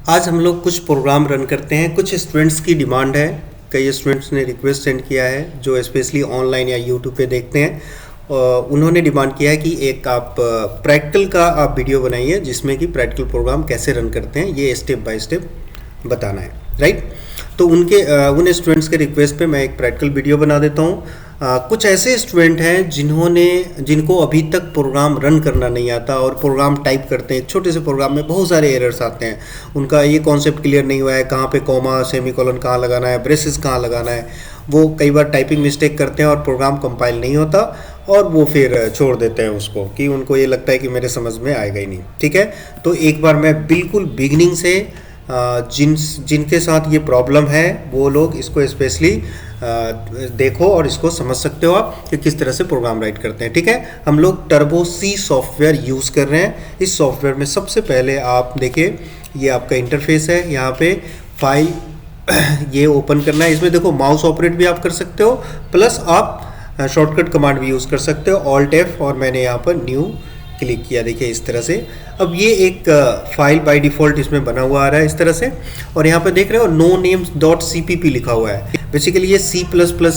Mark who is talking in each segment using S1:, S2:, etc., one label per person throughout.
S1: आज हम लोग कुछ प्रोग्राम रन करते हैं। कुछ स्टूडेंट्स की डिमांड है, कई स्टूडेंट्स ने रिक्वेस्ट सेंड किया है जो स्पेशली ऑनलाइन या यूट्यूब पे देखते हैं। उन्होंने डिमांड किया है कि एक आप प्रैक्टिकल का आप वीडियो बनाइए जिसमें कि प्रैक्टिकल प्रोग्राम कैसे रन करते हैं ये स्टेप बाय स्टेप बताना है, राइट। तो उन स्टूडेंट्स के रिक्वेस्ट पे मैं एक प्रैक्टिकल वीडियो बना देता हूँ। कुछ ऐसे स्टूडेंट हैं जिनको अभी तक प्रोग्राम रन करना नहीं आता और प्रोग्राम टाइप करते हैं। एक छोटे से प्रोग्राम में बहुत सारे एरर्स आते हैं, उनका ये कॉन्सेप्ट क्लियर नहीं हुआ है, कहाँ पे कॉमा सेमीकोलन कहाँ लगाना है, ब्रेसेस कहाँ लगाना है। वो कई बार टाइपिंग मिस्टेक करते हैं और प्रोग्राम कंपाइल नहीं होता और वो फिर छोड़ देते हैं उसको, कि उनको ये लगता है कि मेरे समझ में आएगा ही नहीं। ठीक है, तो एक बार मैं बिल्कुल बिगिनिंग से जिनके साथ ये प्रॉब्लम है वो लोग इसको स्पेशली देखो और इसको समझ सकते हो आप कि किस तरह से प्रोग्राम राइट करते हैं। ठीक है, हम लोग टर्बो सी सॉफ्टवेयर यूज़ कर रहे हैं। इस सॉफ्टवेयर में सबसे पहले आप देखिए, ये आपका इंटरफेस है। यहाँ पे फाइल ये ओपन करना है। इसमें देखो माउस ऑपरेट भी आप कर सकते हो, प्लस आप शॉर्टकट कमांड भी यूज़ कर सकते हो, ऑल्ट F, और मैंने यहाँ पर न्यू क्लिक किया। देखिए इस तरह से अब ये एक फाइल बाय डिफ़ॉल्ट इसमें बना हुआ आ रहा है इस तरह से। और यहाँ पे देख रहे हो नो नेम्स डॉट CPP लिखा हुआ है। बेसिकली ये C++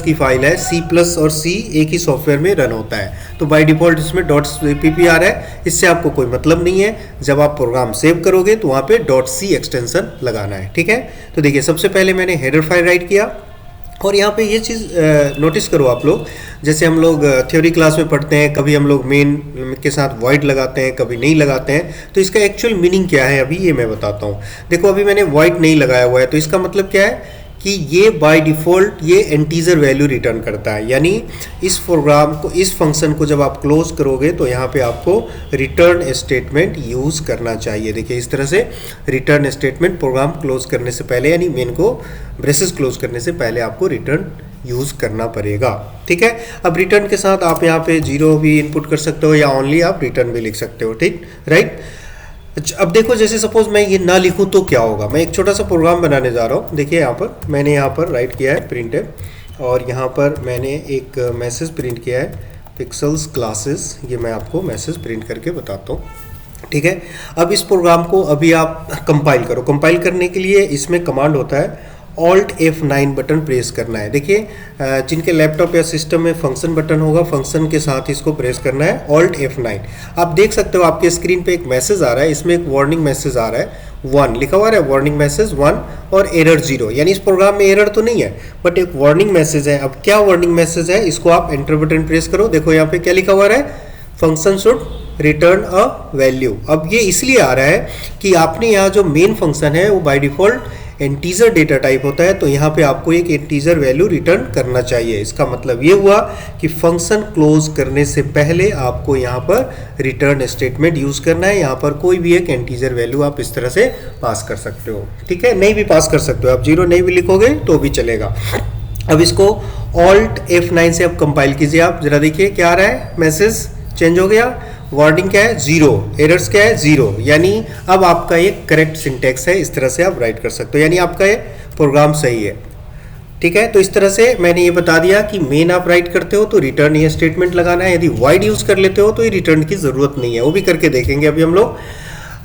S1: की फाइल है। C+ और C एक ही सॉफ्टवेयर में रन होता है, तो बाय डिफ़ॉल्ट इसमें .cpp आ रहा है। इससे आपको कोई मतलब नहीं है। जब आप प्रोग्राम सेव करोगे तो वहाँ पे .c एक्सटेंशन लगाना है। ठीक है, तो देखिए सबसे पहले मैंने हेडर फाइल राइट किया। और यहाँ पे ये चीज़ नोटिस करो आप लोग, जैसे हम लोग थ्योरी क्लास में पढ़ते हैं, कभी हम लोग मेन के साथ वॉइड लगाते हैं, कभी नहीं लगाते हैं। तो इसका एक्चुअल मीनिंग क्या है अभी ये मैं बताता हूँ। देखो अभी मैंने वॉइड नहीं लगाया हुआ है, तो इसका मतलब क्या है कि ये बाय डिफ़ॉल्ट ये इंटीजर वैल्यू रिटर्न करता है। यानी इस प्रोग्राम को, इस फंक्शन को जब आप क्लोज करोगे तो यहाँ पे आपको रिटर्न स्टेटमेंट यूज़ करना चाहिए। देखिए इस तरह से रिटर्न स्टेटमेंट प्रोग्राम क्लोज करने से पहले, यानी मेन को ब्रेसेस क्लोज करने से पहले आपको रिटर्न यूज़ करना पड़ेगा। ठीक है, अब रिटर्न के साथ आप यहाँ पे 0 भी इनपुट कर सकते हो या ओनली आप रिटर्न भी लिख सकते हो। ठीक, राइट। अच्छा, अब देखो जैसे सपोज मैं ये ना लिखूं तो क्या होगा। मैं एक छोटा सा प्रोग्राम बनाने जा रहा हूँ। देखिए यहाँ पर मैंने यहाँ पर राइट किया है प्रिंटफ, और यहाँ पर मैंने एक मैसेज प्रिंट किया है पिक्सेल्स क्लासेस। ये मैं आपको मैसेज प्रिंट करके बताता हूँ। ठीक है, अब इस प्रोग्राम को अभी आप कंपाइल करो। कंपाइल करने के लिए इसमें कमांड होता है ऑल्ट F9 बटन प्रेस करना है। देखिए जिनके लैपटॉप या सिस्टम में फंक्शन बटन होगा, फंक्शन के साथ इसको प्रेस करना है ऑल्ट F9। आप देख सकते हो आपके स्क्रीन पे एक मैसेज आ रहा है। इसमें एक वार्निंग मैसेज आ रहा है, 1 लिखा हुआ है, वार्निंग मैसेज 1 और एरर 0। यानी इस प्रोग्राम में एरर तो नहीं है बट एक वार्निंग मैसेज है। अब क्या वार्निंग मैसेज है, इसको आप एंटर बटन प्रेस करो। देखो यहाँ पे क्या लिखा हुआ है, function should return a value. अब ये इसलिए आ रहा है कि आपने यहाँ जो मेन फंक्शन है वो by default integer data type होता है, तो यहाँ पे आपको एक इंटीजर वैल्यू रिटर्न करना चाहिए। इसका मतलब ये हुआ कि फंक्शन क्लोज करने से पहले आपको यहाँ पर रिटर्न स्टेटमेंट यूज करना है। यहाँ पर कोई भी एक इंटीजर वैल्यू आप इस तरह से पास कर सकते हो। ठीक है, नहीं भी पास कर सकते हो आप, 0 नहीं भी लिखोगे तो भी चलेगा। अब इसको ऑल्ट F9 से अब कंपाइल कीजिए। आप जरा देखिए क्या आ रहा है, मैसेज चेंज हो गया, वार्निंग क्या है 0, एरर्स क्या है 0। यानी अब आपका ये करेक्ट सिंटैक्स है। इस तरह से आप राइट कर सकते हो, यानी आपका ये प्रोग्राम सही है। ठीक है, तो इस तरह से मैंने ये बता दिया कि मेन आप राइट करते हो तो रिटर्न ये स्टेटमेंट लगाना है। यदि वाइड यूज कर लेते हो तो ये रिटर्न की जरूरत नहीं है, वो भी करके देखेंगे अभी हम लोग।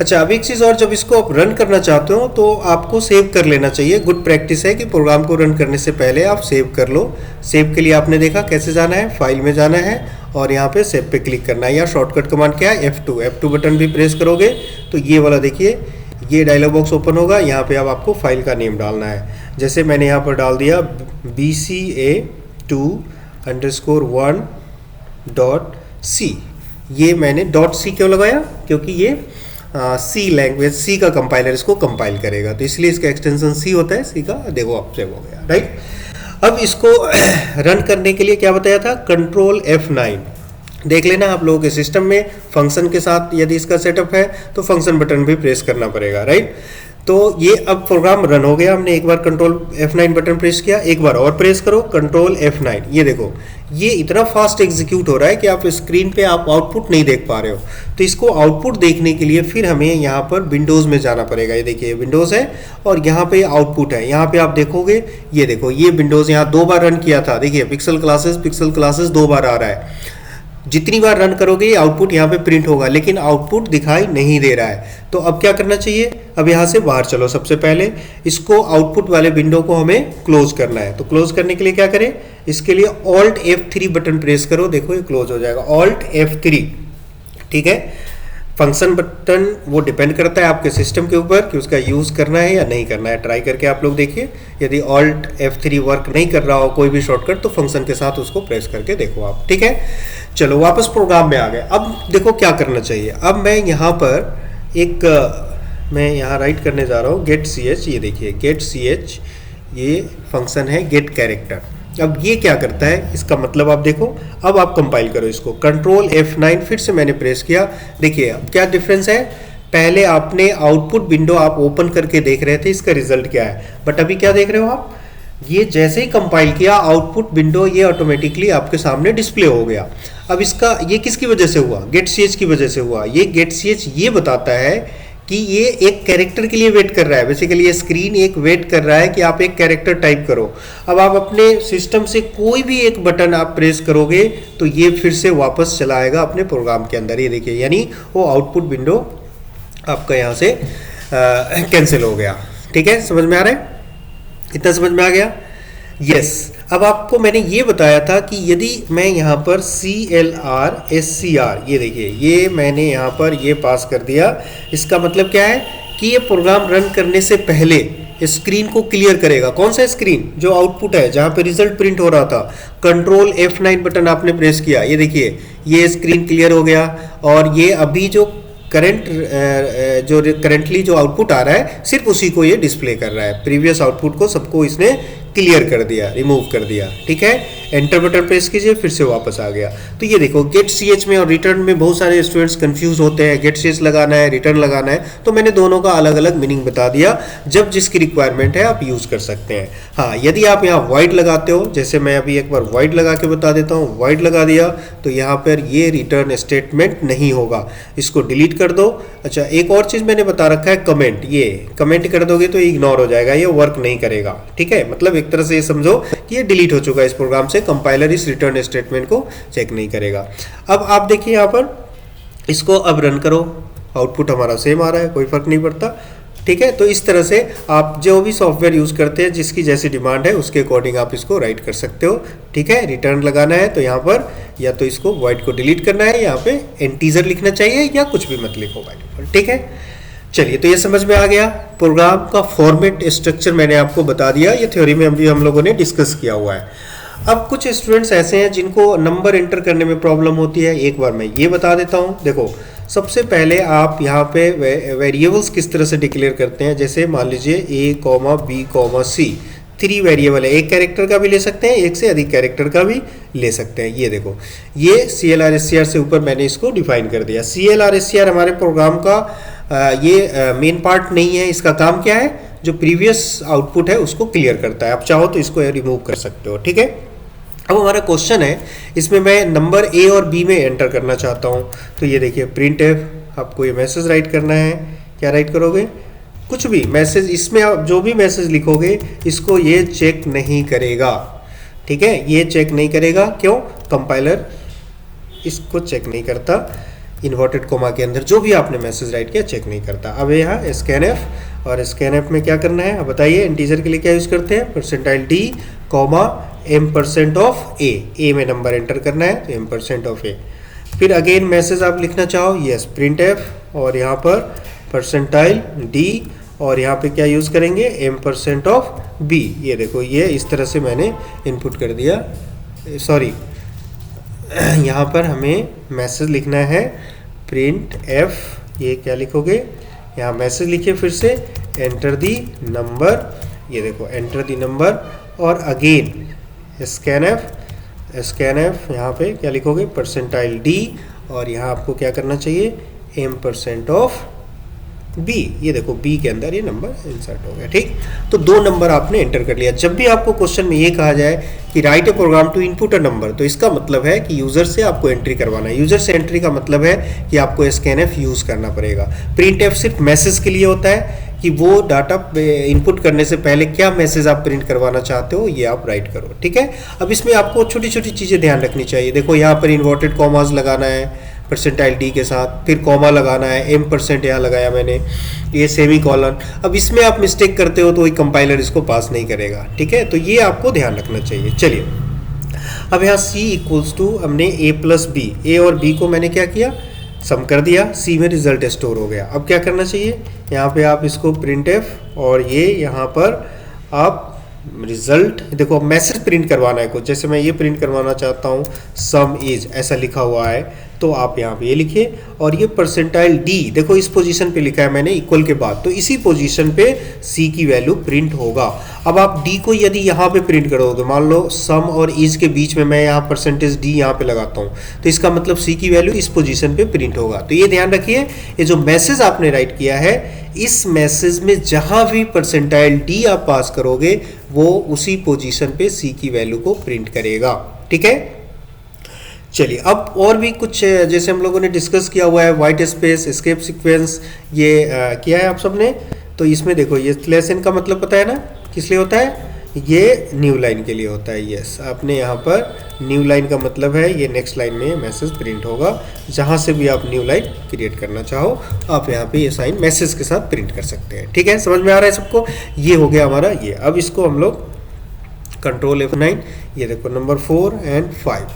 S1: अच्छा, अब एक चीज़ और, जब इसको आप रन करना चाहते हो तो आपको सेव कर लेना चाहिए। गुड प्रैक्टिस है कि प्रोग्राम को रन करने से पहले आप सेव कर लो। सेव के लिए आपने देखा कैसे जाना है, फाइल में जाना है और यहाँ पे सेव पे क्लिक करना है, या शॉर्टकट कमांड क्या है F2 बटन भी प्रेस करोगे तो ये वाला देखिए ये डायलॉग बॉक्स ओपन होगा। यहाँ पे अब आपको फाइल का नेम डालना है। जैसे मैंने यहाँ पर डाल दिया BCA2_1.c। ये मैंने .c क्यों लगाया, क्योंकि ये C लैंग्वेज, C का कंपाइलर इसको कंपाइल करेगा, तो इसलिए इसका एक्सटेंशन C होता है। C का देखो आप सेव हो गया, राइट। अब इसको रन करने के लिए क्या बताया था, कंट्रोल F9। देख लेना आप लोगों के सिस्टम में फंक्शन के साथ यदि इसका सेटअप है तो फंक्शन बटन भी प्रेस करना पड़ेगा, राइट। तो ये अब प्रोग्राम रन हो गया। हमने एक बार कंट्रोल F9 बटन प्रेस किया, एक बार और प्रेस करो कंट्रोल F9। ये देखो ये इतना फास्ट एग्जीक्यूट हो रहा है कि आप स्क्रीन पे आप आउटपुट नहीं देख पा रहे हो। तो इसको आउटपुट देखने के लिए फिर हमें यहाँ पर विंडोज़ में जाना पड़ेगा। ये देखिए विंडोज़ है और यहाँ पे आउटपुट है। यहाँ पे आप देखोगे, ये देखो ये विंडोज़ यहाँ 2 बार रन किया था। देखिए पिक्सल क्लासेस 2 बार आ रहा है। जितनी बार रन करोगे ये आउटपुट यहाँ पे प्रिंट होगा, लेकिन आउटपुट दिखाई नहीं दे रहा है। तो अब क्या करना चाहिए, अब यहाँ से बाहर चलो। सबसे पहले इसको आउटपुट वाले विंडो को हमें क्लोज करना है। तो क्लोज करने के लिए क्या करें, इसके लिए Alt F3 बटन प्रेस करो, देखो ये क्लोज हो जाएगा, Alt F3। ठीक है, फंक्शन बटन वो डिपेंड करता है आपके सिस्टम के ऊपर कि उसका यूज़ करना है या नहीं करना है। ट्राई करके आप लोग देखिए, यदि Alt F3 वर्क नहीं कर रहा हो कोई भी शॉर्टकट, तो फंक्शन के साथ उसको प्रेस करके देखो आप। ठीक है, चलो वापस प्रोग्राम में आ गए। अब देखो क्या करना चाहिए। अब मैं यहाँ पर मैं यहाँ राइट करने जा रहा हूँ get ch, ये देखिए get ch, ये फंक्शन है get कैरेक्टर। अब ये क्या करता है, इसका मतलब आप देखो। अब आप कंपाइल करो इसको, कंट्रोल F9 फिर से मैंने प्रेस किया। देखिए अब क्या डिफरेंस है, पहले आपने आउटपुट विंडो आप ओपन करके देख रहे थे इसका रिजल्ट क्या है, बट अभी क्या देख रहे हो आप, ये जैसे ही कंपाइल किया आउटपुट विंडो ये ऑटोमेटिकली आपके सामने डिस्प्ले हो गया। अब इसका ये किसकी वजह से हुआ, get ch की वजह से हुआ। ये get ch ये बताता है कि ये एक कैरेक्टर के लिए वेट कर रहा है। बेसिकली ये स्क्रीन एक वेट कर रहा है कि आप एक कैरेक्टर टाइप करो। अब आप अपने सिस्टम से कोई भी एक बटन आप प्रेस करोगे तो ये फिर से वापस चला आएगा अपने प्रोग्राम के अंदर। ये देखिए, यानी वो आउटपुट विंडो आपका यहाँ से कैंसिल हो गया। ठीक है, समझ में आ रहा है, इतना समझ में आ गया। यस, अब आपको मैंने ये बताया था कि यदि मैं यहाँ पर CLR SCR, ये देखिए ये मैंने यहाँ पर ये पास कर दिया। इसका मतलब क्या है कि ये प्रोग्राम रन करने से पहले स्क्रीन को क्लियर करेगा। कौन सा स्क्रीन, जो आउटपुट है जहाँ पे रिजल्ट प्रिंट हो रहा था। कंट्रोल F9 बटन आपने प्रेस किया, ये देखिए ये स्क्रीन क्लियर हो गया। और ये अभी जो करंटली जो आउटपुट आ रहा है सिर्फ उसी को ये डिस्प्ले कर रहा है। प्रीवियस आउटपुट को सबको इसने क्लियर कर दिया, रिमूव कर दिया। ठीक है, एंटर बटन प्रेस कीजिए, फिर से वापस आ गया। तो ये देखो get ch में और रिटर्न में बहुत सारे स्टूडेंट्स कंफ्यूज होते हैं, get ch लगाना है रिटर्न लगाना है, तो मैंने दोनों का अलग अलग मीनिंग बता दिया। जब जिसकी रिक्वायरमेंट है आप यूज़ कर सकते हैं। हाँ, यदि आप यहाँ वाइड लगाते हो, जैसे मैं अभी एक बार वाइड लगा के बता देता हूँ, वाइड लगा दिया तो यहाँ पर ये रिटर्न स्टेटमेंट नहीं होगा, इसको डिलीट कर दो। अच्छा, एक और चीज़ मैंने बता रखा है, कमेंट। ये कमेंट कर दोगे तो इग्नोर हो जाएगा, ये वर्क नहीं करेगा। ठीक है, मतलब एक तरह से ये समझो कि ये डिलीट हो चुका है इस प्रोग्राम से, कंपाइलर इस रिटर्न स्टेटमेंट को चेक नहीं करेगा। अब आप देखिए यहाँ पर इसको अब रन करो, आउटपुट हमारा सेम आ रहा है, कोई फर्क नहीं पड़ता। ठीक है, तो इस तरह से आप जो भी सॉफ्टवेयर यूज़ करते हैं जिसकी जैसी डिमांड है उसके अकॉर्डिंग आप इसको राइट कर सकते हो। ठीक है, रिटर्न लगाना है तो यहाँ पर या तो इसको वाइड को डिलीट करना है, यहाँ पे इंटीजर लिखना चाहिए या कुछ भी मत लिखो बाय। ठीक है, चलिए तो ये समझ में आ गया। प्रोग्राम का फॉर्मेट स्ट्रक्चर मैंने आपको बता दिया, ये थ्योरी में अभी हम लोगों ने डिस्कस किया हुआ है। अब कुछ स्टूडेंट्स ऐसे हैं जिनको नंबर एंटर करने में प्रॉब्लम होती है, एक बार मैं ये बता देता हूँ। देखो, सबसे पहले आप यहाँ पे वेरिएबल्स किस तरह से डिक्लेयर करते हैं। जैसे मान लीजिए A, B, C 3 वेरिएबल है, एक कैरेक्टर का भी ले सकते हैं, एक से अधिक कैरेक्टर का भी ले सकते हैं। ये देखो, ये CLR SCR से ऊपर मैंने इसको डिफाइन कर दिया। CLR SCR हमारे प्रोग्राम का ये मेन पार्ट नहीं है। इसका काम क्या है, जो प्रीवियस आउटपुट है उसको क्लियर करता है। आप चाहो तो इसको रिमूव कर सकते हो। ठीक है, अब हमारा क्वेश्चन है, इसमें मैं नंबर A और B में एंटर करना चाहता हूँ। तो ये देखिए printf, आपको ये मैसेज राइट करना है। क्या राइट करोगे, कुछ भी मैसेज, इसमें आप जो भी मैसेज लिखोगे इसको ये चेक नहीं करेगा। ठीक है, ये चेक नहीं करेगा, क्यों, कंपाइलर इसको चेक नहीं करता। इन्वर्टेड कोमा के अंदर जो भी आपने मैसेज राइट किया चेक नहीं करता। अब यहाँ scanf, और scanf में क्या करना है, अब बताइए। इंटीजर के लिए क्या यूज़ करते हैं, %d, M%(a) में नंबर एंटर करना है तो M%(a). फिर अगेन मैसेज आप लिखना चाहो, यस printf, और यहाँ पर %d, और यहाँ पे क्या यूज़ करेंगे, M%(b). ये देखो, ये इस तरह से मैंने इनपुट कर दिया। सॉरी, यहाँ पर हमें मैसेज लिखना है printf। ये क्या लिखोगे, यहाँ मैसेज लिखिए, फिर से एंटर दी नंबर। ये देखो एंटर दी नंबर, और अगेन scanf यहाँ पे क्या लिखोगे, %d, और यहाँ आपको क्या करना चाहिए, M%(b). ये देखो B के अंदर ये नंबर इंसर्ट हो गया। ठीक, तो 2 नंबर आपने एंटर कर लिया। जब भी आपको क्वेश्चन में ये कहा जाए कि write a program to input a number, तो इसका मतलब है कि यूजर से आपको एंट्री करवाना है। यूजर से एंट्री का मतलब है कि आपको scanf यूज करना पड़ेगा। printf सिर्फ मैसेज के लिए होता है कि वो डाटा इनपुट करने से पहले क्या मैसेज आप प्रिंट करवाना चाहते हो, ये आप राइट करो। ठीक है, अब इसमें आपको छोटी छोटी चीज़ें ध्यान रखनी चाहिए। देखो यहाँ पर इन्वर्टेड कॉमास लगाना है परसेंटाइल डी के साथ, फिर कॉमा लगाना है, M% यहाँ लगाया मैंने, ये सेमी कॉलन। अब इसमें आप मिस्टेक करते हो तो वही कंपाइलर इसको पास नहीं करेगा। ठीक है, तो ये आपको ध्यान रखना चाहिए। चलिए, अब यहाँ C इक्वल्स टू हमने A+B, A और B को मैंने क्या किया, सम कर दिया, C में रिजल्ट स्टोर हो गया। अब क्या करना चाहिए, यहाँ पे आप इसको printf और ये यहाँ पर आप रिजल्ट, देखो मैसेज प्रिंट करवाना है कुछ, जैसे मैं ये प्रिंट करवाना चाहता हूँ सम इज ऐसा लिखा हुआ है, तो आप यहाँ पे ये लिखिए। और ये परसेंटाइल डी देखो इस पोजीशन पे लिखा है मैंने इक्वल के बाद, तो इसी पोजीशन पे सी की वैल्यू प्रिंट होगा। अब आप डी को यदि यहाँ पे प्रिंट करोगे, मान लो सम और इज के बीच में मैं यहाँ परसेंटेज डी यहाँ पे लगाता हूँ, तो इसका मतलब सी की वैल्यू इस पोजीशन पे प्रिंट होगा। तो ये ध्यान रखिए, ये जो मैसेज आपने राइट किया है, इस मैसेज में जहां भी परसेंटाइल डी आप पास करोगे वो उसी पोजीशन पे सी की वैल्यू को प्रिंट करेगा। ठीक है, चलिए अब और भी कुछ जैसे हम लोगों ने डिस्कस किया हुआ है, वाइट स्पेस, एस्केप सीक्वेंस, ये किया है आप सबने। तो इसमें देखो ये स्लैश एन का मतलब पता है ना किस लिए होता है, ये न्यू लाइन के लिए होता है। यस, आपने यहाँ पर न्यू लाइन का मतलब है ये नेक्स्ट लाइन में मैसेज प्रिंट होगा। जहाँ से भी आप न्यू लाइन क्रिएट करना चाहो आप यहाँ पे ये साइन मैसेज के साथ प्रिंट कर सकते हैं। ठीक है, समझ में आ रहा है सबको, ये हो गया हमारा ये। अब इसको हम लोग कंट्रोल F9, ये देखो नंबर 4 एंड 5,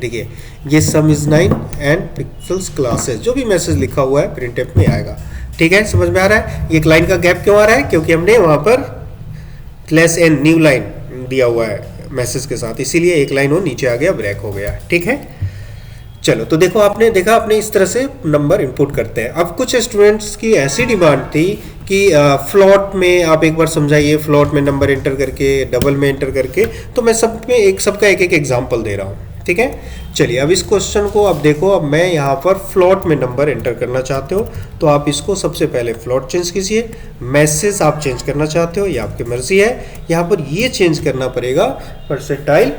S1: देखिए ये सम इज 9 एंड पिक्सेल्स क्लासेस, जो भी मैसेज लिखा हुआ है प्रिंटफ में आएगा। ठीक है, समझ में आ रहा है। ये एक लाइन का गैप क्यों आ रहा है, क्योंकि हमने वहाँ पर स्लैश एन न्यू लाइन दिया हुआ है मैसेज के साथ, इसीलिए एक लाइन वो नीचे आ गया, ब्रेक हो गया। ठीक है, चलो तो देखो आपने देखा आपने इस तरह से नंबर इनपुट करते हैं। अब कुछ स्टूडेंट्स की ऐसी डिमांड थी कि फ्लॉट में आप एक बार समझाइए, फ्लॉट में नंबर एंटर करके, डबल में एंटर करके, तो मैं सब में सबका एक एक एग्जाम्पल दे रहा हूँ। ठीक है, चलिए अब इस क्वेश्चन को अब देखो, अब मैं यहाँ पर फ्लॉट में नंबर एंटर करना चाहते हो तो आप इसको सबसे पहले फ्लॉट चेंज कीजिए। मैसेज आप चेंज करना चाहते हो ये आपकी मर्जी है, यहाँ पर ये चेंज करना पड़ेगा परसेंटाइल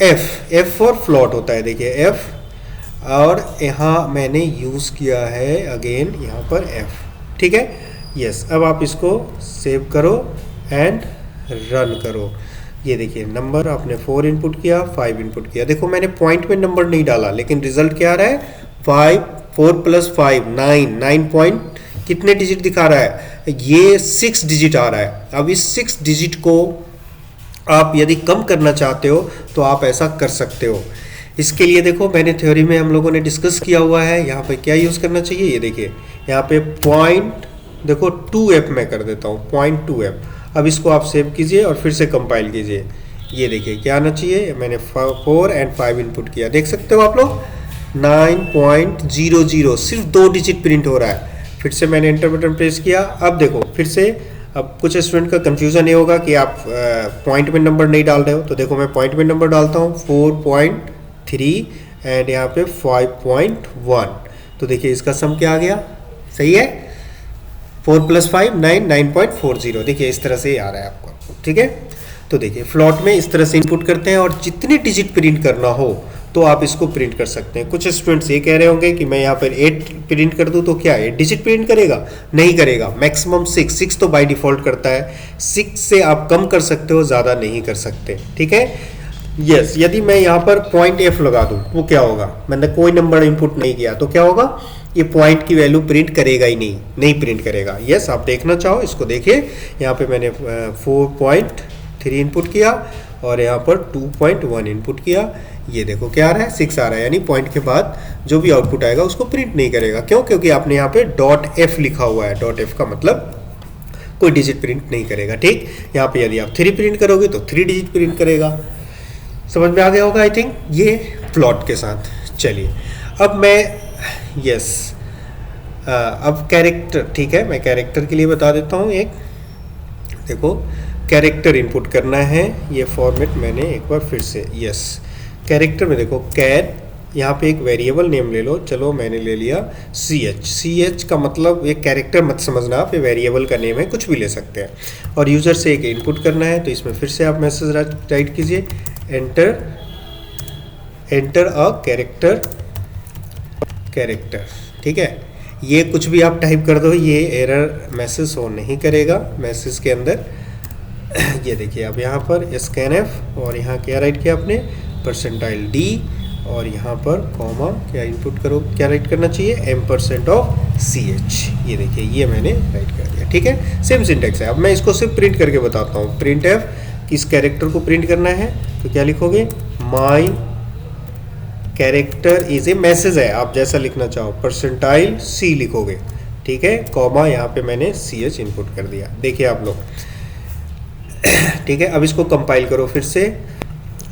S1: एफ फॉर फ्लॉट होता है, देखिए एफ, और यहाँ मैंने यूज़ किया है अगेन यहाँ पर एफ। ठीक है, यस, अब आप इसको सेव करो एंड रन करो। ये देखिए नंबर आपने 4 इनपुट किया, 5 इनपुट किया, देखो मैंने पॉइंट में नंबर नहीं डाला, लेकिन रिजल्ट क्या आ रहा है, 5, 4 + 5 9 पॉइंट कितने डिजिट दिखा रहा है, ये 6 डिजिट आ रहा है। अब इस 6 डिजिट को आप यदि कम करना चाहते हो तो आप ऐसा कर सकते हो। इसके लिए देखो मैंने थ्योरी में हम लोगों ने डिस्कस किया हुआ है, यहाँ पे क्या यूज़ करना चाहिए, ये देखिए यहाँ पे पॉइंट देखो 2f मैं कर देता हूँ, 0.2f। अब इसको आप सेव कीजिए और फिर से कंपाइल कीजिए। ये देखिए क्या आना चाहिए, मैंने 4 एंड 5 इनपुट किया, देख सकते हो आप लोग 9.00, सिर्फ 2 डिजिट प्रिंट हो रहा है। फिर से मैंने एंटर बटन प्रेस किया, अब देखो फिर से, अब कुछ स्टूडेंट का कंफ्यूजन ये होगा कि आप पॉइंट में नंबर नहीं डाल रहे हो, तो देखो मैं पॉइंट में नंबर डालता हूँ 4.3 एंड यहाँ पे 5.1, तो देखिए इसका सम क्या आ गया, सही है, 4 + 5 9.40, देखिए इस तरह से आ रहा है आपको। ठीक है, तो देखिए फ्लॉट में इस तरह से इनपुट करते हैं और जितने डिजिट प्रिंट करना हो तो आप इसको प्रिंट कर सकते हैं। कुछ स्टूडेंट्स ये कह रहे होंगे कि मैं यहाँ पर 8 प्रिंट कर दूँ तो क्या 8 डिजिट प्रिंट करेगा, नहीं करेगा, मैक्सिमम 6 तो बाय डिफॉल्ट करता है, 6 से आप कम कर सकते हो, ज़्यादा नहीं कर सकते। ठीक है, यस, यदि मैं यहाँ पर पॉइंट एफ लगा दूँ वो क्या होगा, मैंने कोई नंबर इनपुट नहीं किया तो क्या होगा, ये पॉइंट की वैल्यू प्रिंट करेगा ही नहीं प्रिंट करेगा। यस, आप देखना चाहो इसको देखिए, यहाँ पे मैंने 4.3 इनपुट किया और यहाँ पर 2.1 इनपुट किया, ये देखो क्या आ रहा है, 6 आ रहा है, यानी पॉइंट के बाद जो भी आउटपुट आएगा उसको प्रिंट नहीं करेगा। क्यों, क्योंकि आपने यहाँ पे .f लिखा हुआ है, .f का मतलब कोई डिजिट प्रिंट नहीं करेगा। ठीक, यहाँ पे यदि आप 3 प्रिंट करोगे तो 3 डिजिट प्रिंट करेगा। समझ में आ गया होगा आई थिंक, ये प्लॉट के साथ। चलिए अब मैं अब कैरेक्टर, ठीक है, मैं कैरेक्टर के लिए बता देता हूँ एक, देखो कैरेक्टर इनपुट करना है, ये फॉर्मेट मैंने एक बार फिर से, यस, कैरेक्टर में देखो कैर, यहाँ पे एक वेरिएबल नेम ले लो, चलो मैंने ले लिया ch का मतलब ये कैरेक्टर मत समझना आप, ये वेरिएबल का नेम है, कुछ भी ले सकते हैं। और यूज़र से एक इनपुट करना है, तो इसमें फिर से आप मैसेज टाइप कीजिए, एंटर अ कैरेक्टर, ठीक है, ये कुछ भी आप टाइप कर दो ये एरर मैसेज शो नहीं करेगा मैसेज के अंदर। ये देखिए अब यहाँ पर scanf और यहाँ क्या राइट किया आपने %d और यहाँ पर कॉमा क्या इनपुट करो, क्या राइट करना चाहिए %ch। ये देखिए ये मैंने राइट कर दिया, ठीक है, सेम सिंटेक्स है। अब मैं इसको सिर्फ प्रिंट करके बताता हूँ। printf किस कैरेक्टर को प्रिंट करना है तो क्या लिखोगे, my character is a message है, आप जैसा लिखना चाहो %c लिखोगे, ठीक है, कॉमा यहाँ पे मैंने ch इनपुट कर दिया। देखिए आप लोग, ठीक है। अब इसको कंपाइल करो, फिर से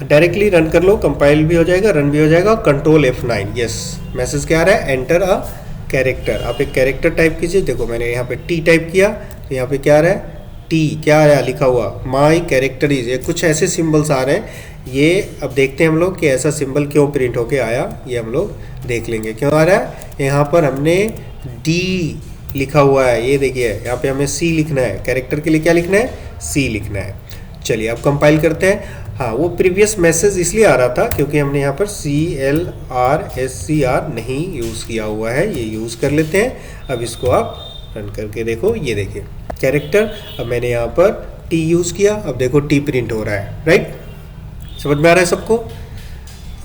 S1: डायरेक्टली रन कर लो, कंपाइल भी हो जाएगा, रन भी हो जाएगा। कंट्रोल F9, यस, मैसेज क्या आ रहा है, एंटर अ कैरेक्टर। आप एक कैरेक्टर टाइप कीजिए, देखो मैंने यहाँ पे T टाइप किया तो यहाँ पे क्या आ रहा है, T क्या आ रहा है लिखा हुआ, माई कैरेक्टर इज, ये कुछ ऐसे सिंबल्स आ रहे हैं। ये अब देखते हैं हम लोग कि ऐसा सिंबल क्यों प्रिंट होके आया, ये हम लोग देख लेंगे क्यों आ रहा है। यहाँ पर हमने D लिखा हुआ है, ये देखिए यहाँ पे हमें C लिखना है, कैरेक्टर के लिए क्या लिखना है, C लिखना है। चलिए अब कंपाइल करते हैं। हाँ, वो प्रीवियस मैसेज इसलिए आ रहा था क्योंकि हमने यहाँ पर CLRSCR नहीं यूज़ किया हुआ है, ये यूज़ कर लेते हैं। अब इसको आप रन करके देखो, ये देखिए कैरेक्टर, अब मैंने यहाँ पर T यूज़ किया, अब देखो T प्रिंट हो रहा है, राइट, समझ में आ रहा है सबको।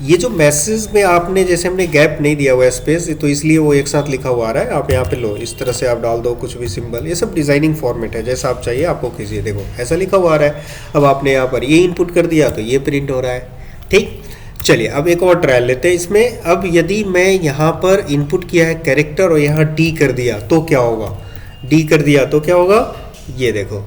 S1: ये जो मैसेज में आपने जैसे हमने गैप नहीं दिया हुआ है स्पेस, तो इसलिए वो एक साथ लिखा हुआ आ रहा है। आप यहाँ पे लो, इस तरह से आप डाल दो कुछ भी सिंबल, ये सब डिजाइनिंग फॉर्मेट है, जैसा आप चाहिए आपको कीजिए। देखो ऐसा लिखा हुआ आ रहा है। अब आपने यहाँ पर ये इनपुट कर दिया तो ये प्रिंट हो रहा है, ठीक। चलिए अब एक और ट्रायल लेते हैं इसमें। अब यदि मैं यहाँ पर इनपुट किया है कैरेक्टर और यहाँ D कर दिया तो क्या होगा, D कर दिया तो क्या होगा, ये देखो।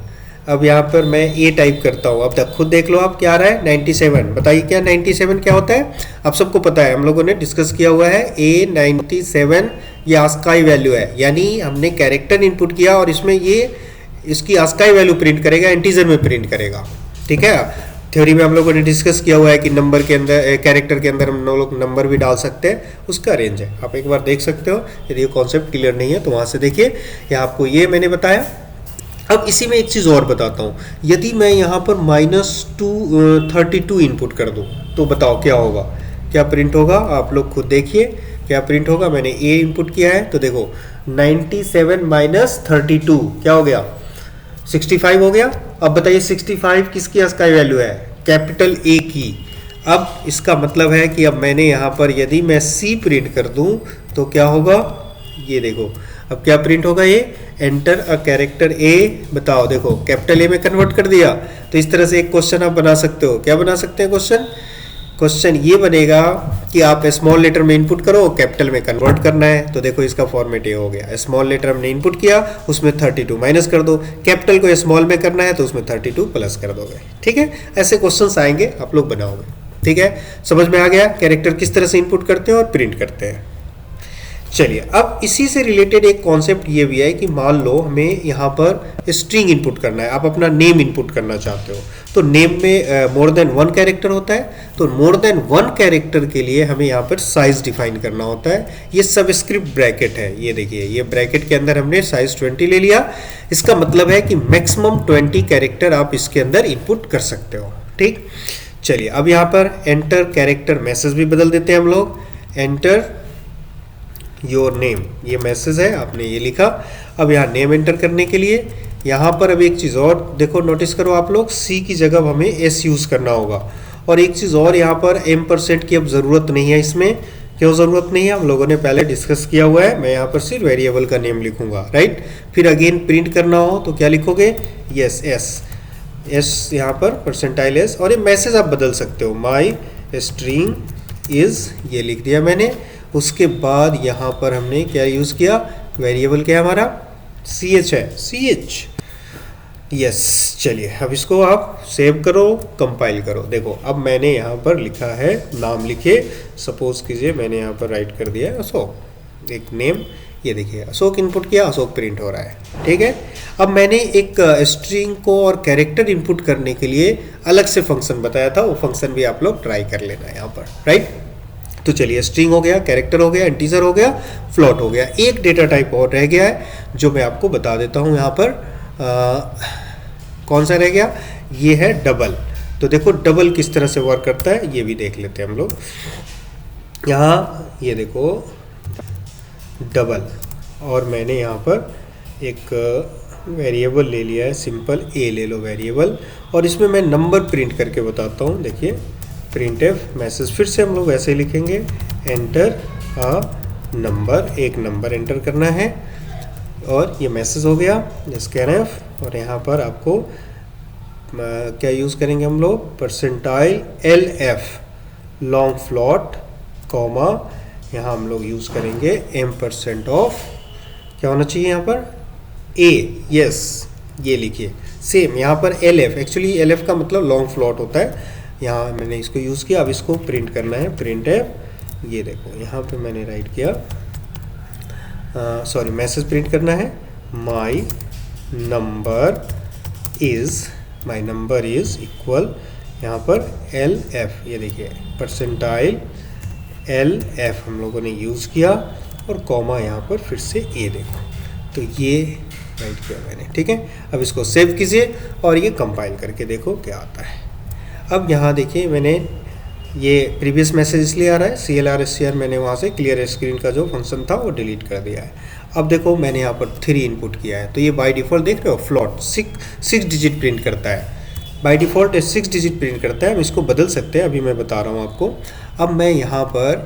S1: अब यहाँ पर मैं A टाइप करता हूँ, अब तक खुद देख लो आप क्या आ रहा है, 97। बताइए क्या 97 क्या होता है, आप सबको पता है, हम लोगों ने डिस्कस किया हुआ है। A97 ये आस्काई वैल्यू है, यानी हमने कैरेक्टर इनपुट किया और इसमें ये इसकी आस्काई वैल्यू प्रिंट करेगा, इंटीजर में प्रिंट करेगा, ठीक है। थ्योरी में हम लोगों ने डिस्कस किया हुआ है कि नंबर के अंदर, कैरेक्टर के अंदर हम लोग नंबर भी डाल सकते हैं, उसका रेंज है, आप एक बार देख सकते हो। यदि ये कॉन्सेप्ट क्लियर नहीं है तो वहाँ से देखिए, यहाँ आपको ये मैंने बताया। अब इसी में एक चीज़ और बताता हूँ, यदि मैं यहाँ पर -232 इनपुट कर दूँ तो बताओ क्या होगा, क्या प्रिंट होगा, आप लोग खुद देखिए क्या प्रिंट होगा। मैंने A इनपुट किया है तो देखो 97 - 32 क्या हो गया, 65 हो गया। अब बताइए 65 किसकी आस्काई वैल्यू है, कैपिटल A की। अब इसका मतलब है कि अब मैंने यहाँ पर यदि मैं C प्रिंट कर दूँ तो क्या होगा, ये देखो अब क्या प्रिंट होगा, ये एंटर अ कैरेक्टर A, बताओ देखो कैपिटल A में कन्वर्ट कर दिया। तो इस तरह से एक क्वेश्चन आप बना सकते हो, क्या बना सकते हैं क्वेश्चन ये बनेगा कि आप स्मॉल लेटर में इनपुट करो, कैपिटल में कन्वर्ट करना है। तो देखो इसका फॉर्मेट ये हो गया, स्मॉल लेटर हमने इनपुट किया उसमें 32 माइनस कर दो, कैपिटल को स्मॉल में करना है तो उसमें 32 प्लस कर दोगे, ठीक है। ऐसे क्वेश्चंस आएंगे, आप लोग बनाओगे, ठीक है। समझ में आ गया कैरेक्टर किस तरह से इनपुट करते हैं और प्रिंट करते हैं। चलिए अब इसी से रिलेटेड एक कॉन्सेप्ट ये भी है कि मान लो हमें यहाँ पर स्ट्रिंग इनपुट करना है, आप अपना नेम इनपुट करना चाहते हो, तो नेम में मोर देन 1 कैरेक्टर होता है। तो मोर देन 1 कैरेक्टर के लिए हमें यहाँ पर साइज डिफाइन करना होता है। ये सबस्क्रिप्ट ब्रैकेट है, ये देखिए, ये ब्रैकेट के अंदर हमने साइज 20 ले लिया। इसका मतलब है कि मैक्सिमम 20 कैरेक्टर आप इसके अंदर इनपुट कर सकते हो, ठीक। चलिए अब यहाँ पर एंटर कैरेक्टर मैसेज भी बदल देते हैं हम लोग, एंटर योर नेम, ये मैसेज है, आपने ये लिखा। अब यहाँ नेम एंटर करने के लिए यहाँ पर अब एक चीज़ और देखो, नोटिस करो आप लोग, C की जगह हमें S यूज़ करना होगा। और एक चीज़ और, यहाँ पर M% की अब ज़रूरत नहीं है। इसमें क्यों ज़रूरत नहीं है, हम लोगों ने पहले डिस्कस किया हुआ है। मैं यहाँ पर सिर्फ वेरिएबल का नेम लिखूंगा, राइट। फिर अगेन प्रिंट करना हो तो क्या लिखोगे, यस S यहाँ पर %S, और ये मैसेज आप बदल सकते हो, माई स्ट्रिंग इज़, ये लिख दिया मैंने। उसके बाद यहाँ पर हमने क्या यूज़ किया, वेरिएबल क्या हमारा ch है, ch, यस। चलिए अब इसको आप सेव करो, कंपाइल करो। देखो अब मैंने यहाँ पर लिखा है, नाम लिखे, सपोज कीजिए मैंने यहाँ पर राइट कर दिया है अशोक, एक नेम, ये देखिए अशोक इनपुट किया, अशोक प्रिंट हो रहा है, ठीक है। अब मैंने एक स्ट्रिंग को और कैरेक्टर इनपुट करने के लिए अलग से फंक्शन बताया था, वो फंक्शन भी आप लोग ट्राई कर लेना है यहाँ पर, राइट। तो चलिए स्ट्रिंग हो गया, कैरेक्टर हो गया, इंटीजर हो गया, फ्लोट हो गया। एक डेटा टाइप और रह गया है जो मैं आपको बता देता हूँ यहाँ पर। कौन सा रह गया, ये है डबल। तो देखो डबल किस तरह से वर्क करता है ये भी देख लेते हैं हम लोग। यहाँ ये देखो डबल, और मैंने यहाँ पर एक वेरिएबल ले लिया है, सिंपल ए ले लो वेरिएबल, और इसमें मैं नंबर प्रिंट करके बताता हूँ। देखिए प्रिंट एफ मैसेज, फिर से हम लोग वैसे ही लिखेंगे, एंटर अ नंबर, एक नंबर एंटर करना है और ये मैसेज हो गया स्कैनफ। और यहाँ पर आपको क्या यूज़ करेंगे हम लोग, percentile L F long float comma, यहाँ हम लोग यूज़ करेंगे M% ऑफ, क्या होना चाहिए यहाँ पर ए, यस ये लिखिए। सेम यहाँ पर L F, actually L F का मतलब लॉन्ग फ्लॉट होता है, यहाँ मैंने इसको यूज़ किया। अब इसको प्रिंट करना है, प्रिंट एफ, ये देखो यहाँ पे मैंने राइट किया, सॉरी मैसेज प्रिंट करना है, माई नंबर इज़ इक्वल, यहाँ पर एल एफ, ये देखिए परसेंटाइल एल एफ हम लोगों ने यूज़ किया और कॉमा यहाँ पर फिर से ए, देखो तो ये राइट किया मैंने, ठीक है। अब इसको सेव कीजिए और ये कंपाइल करके देखो क्या आता है। अब यहाँ देखिए मैंने ये प्रीवियस मैसेज इसलिए आ रहा है, CLR मैंने वहाँ से क्लियर स्क्रीन का जो फंक्शन था वो डिलीट कर दिया है। अब देखो मैंने यहाँ पर 3 इनपुट किया है, तो ये बाय डिफ़ॉल्ट देख रहे हो फ्लॉट 6 डिजिट प्रिंट करता है, बाय डिफ़ॉल्ट 6 डिजिट प्रिंट करता है। हम इसको बदल सकते हैं, अभी मैं बता रहा हूँ आपको। अब मैं यहाँ पर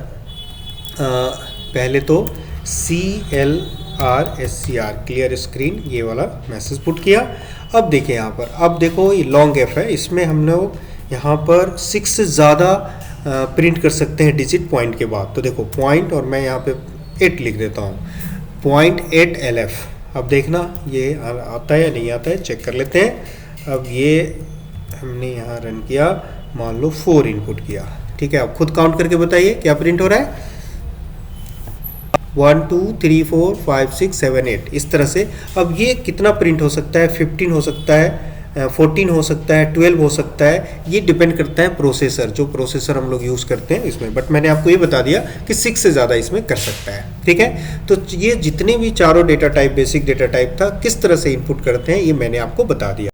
S1: पहले तो CLR क्लियर स्क्रीन ये वाला मैसेज पुट किया। अब देखिए यहाँ पर, अब देखो ये लॉन्ग एफ है, इसमें हम लोग यहाँ पर 6 से ज़्यादा प्रिंट कर सकते हैं डिजिट पॉइंट के बाद। तो देखो पॉइंट, और मैं यहाँ पे 8 लिख देता हूँ, 0.8 LF। अब देखना ये आता है या नहीं आता है, चेक कर लेते हैं। अब ये हमने यहाँ रन किया, मान लो 4 इनपुट किया, ठीक है। अब खुद काउंट करके बताइए क्या प्रिंट हो रहा है, 1 2 3 4 5 6 7 8 इस तरह से। अब ये कितना प्रिंट हो सकता है, 15 हो सकता है, 14 हो सकता है, 12 हो सकता है, ये डिपेंड करता है प्रोसेसर, जो प्रोसेसर हम लोग यूज़ करते हैं इसमें। बट मैंने आपको ये बता दिया कि 6 से ज़्यादा इसमें कर सकता है, ठीक है। तो ये जितने भी चारों data type, basic data type था, किस तरह से इनपुट करते हैं ये मैंने आपको बता दिया।